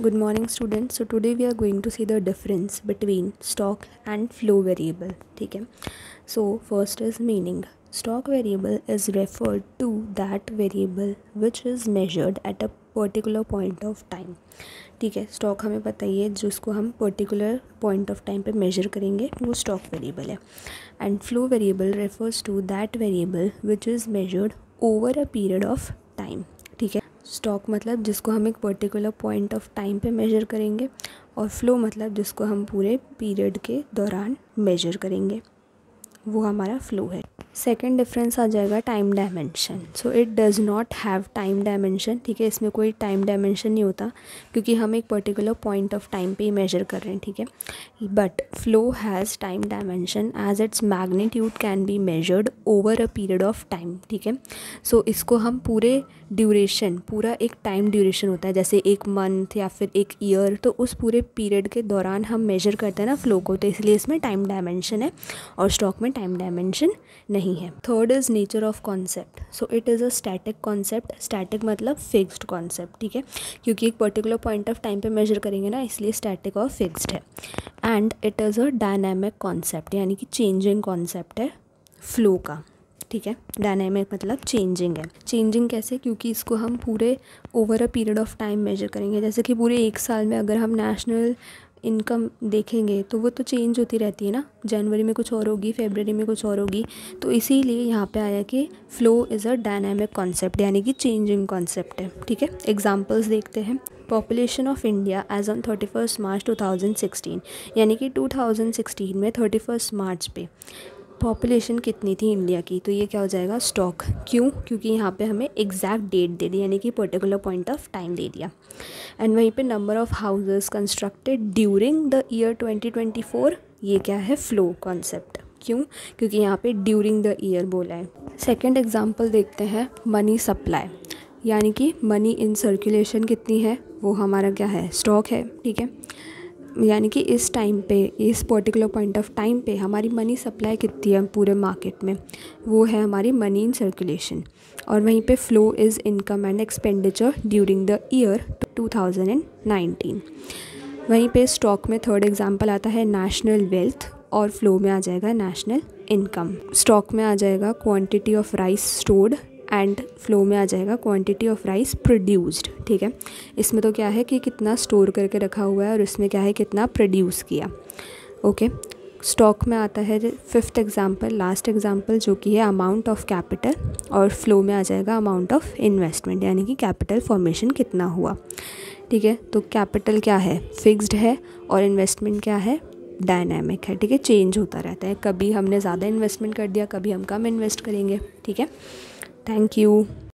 Good morning students. So today we are going to see the difference between stock and flow variable. ठीक है. So first is meaning. Stock variable is referred to that variable which is measured at a particular point of time. ठीक है. Stock हमें पता ही है, जिसको हम particular point of time पे मेजर करेंगे वो स्टॉक वेरिएबल है. And flow variable refers to that variable which is measured over a period of time. ठीक है. स्टॉक मतलब जिसको हम एक पर्टिकुलर पॉइंट ऑफ टाइम पे मेजर करेंगे, और फ्लो मतलब जिसको हम पूरे पीरियड के दौरान मेजर करेंगे, वो हमारा फ्लो है. सेकेंड डिफरेंस आ जाएगा time dimension. So it does not have time dimension. ठीक है. इसमें कोई टाइम डायमेंशन नहीं होता क्योंकि हम एक पर्टिकुलर पॉइंट ऑफ टाइम पे ही मेजर कर रहे हैं. ठीक है. But flow has time dimension as its magnitude can be measured over a period of time. ठीक है. सो इसको हम पूरे ड्यूरेशन, पूरा एक टाइम ड्यूरेशन होता है, जैसे एक मंथ या फिर एक ईयर, तो उस पूरे पीरियड के दौरान हम मेजर करते हैं ना फ्लो को, तो इसलिए इसमें टाइम डायमेंशन है और स्टॉक में टाइम डायमेंशन नहीं है. Third is nature of concept. So it is a static concept. Static मतलब फिक्स्ड कॉन्सेप्ट. ठीक है. क्योंकि एक पर्टिकुलर पॉइंट ऑफ टाइम पे मेजर करेंगे ना, इसलिए स्टैटिक और फिक्स्ड है. And it is a dynamic concept, यानी कि चेंजिंग कॉन्सेप्ट है फ्लो का. ठीक है. डायनामिक मतलब चेंजिंग है. चेंजिंग कैसे? क्योंकि इसको हम पूरे over a period of time measure करेंगे. जैसे कि पूरे एक साल में अगर हम नेशनल इनकम देखेंगे तो वो तो चेंज होती रहती है ना. जनवरी में कुछ और होगी, फरवरी में कुछ और होगी. तो इसीलिए यहाँ पे आया कि flow is a dynamic concept, यानी कि चेंजिंग कॉन्सेप्ट है. ठीक है. एग्जांपल्स देखते हैं. Population of India as on 31 March 2016, यानी कि 2016 में 31 मार्च पे पॉपुलेशन कितनी थी इंडिया की, तो ये क्या हो जाएगा? स्टॉक. क्यों? क्योंकि यहाँ पे हमें एग्जैक्ट डेट दे दी, यानी कि पर्टिकुलर पॉइंट ऑफ टाइम दे दिया. एंड वहीं पे number of houses constructed during the year 2024, ये क्या है? Flow concept. क्यों? क्योंकि यहाँ पे ड्यूरिंग द ईयर बोला है. सेकेंड एग्जाम्पल देखते हैं. मनी सप्लाई, यानी कि मनी इन सर्कुलेशन कितनी है, वो हमारा क्या है? स्टॉक है. ठीक है. यानी कि इस टाइम पे, इस पर्टिकुलर पॉइंट ऑफ टाइम पे हमारी मनी सप्लाई कितनी है पूरे मार्केट में, वो है हमारी मनी इन सर्कुलेशन. और वहीं पे flow is income and expenditure during the year 2019. वहीं पे स्टॉक में थर्ड एग्जांपल आता है नेशनल वेल्थ, और फ्लो में आ जाएगा नेशनल इनकम. स्टॉक में आ जाएगा quantity of rice stored, and flow में आ जाएगा क्वांटिटी ऑफ राइस प्रोड्यूस्ड. ठीक है. इसमें तो क्या है कि कितना स्टोर करके रखा हुआ है, और इसमें क्या है कितना प्रोड्यूस किया. ओके. स्टॉक में आता है फिफ्थ एग्जांपल, लास्ट एग्जांपल, जो कि है अमाउंट ऑफ कैपिटल, और फ्लो में आ जाएगा अमाउंट ऑफ इन्वेस्टमेंट, यानी कि कैपिटल फॉर्मेशन कितना हुआ. ठीक है. तो कैपिटल क्या है? फिक्स्ड है, और इन्वेस्टमेंट क्या है? डायनामिक है. ठीक है. चेंज होता रहता है. कभी हमने ज़्यादा इन्वेस्टमेंट कर दिया, कभी हम कम इन्वेस्ट करेंगे. ठीक है. Thank you.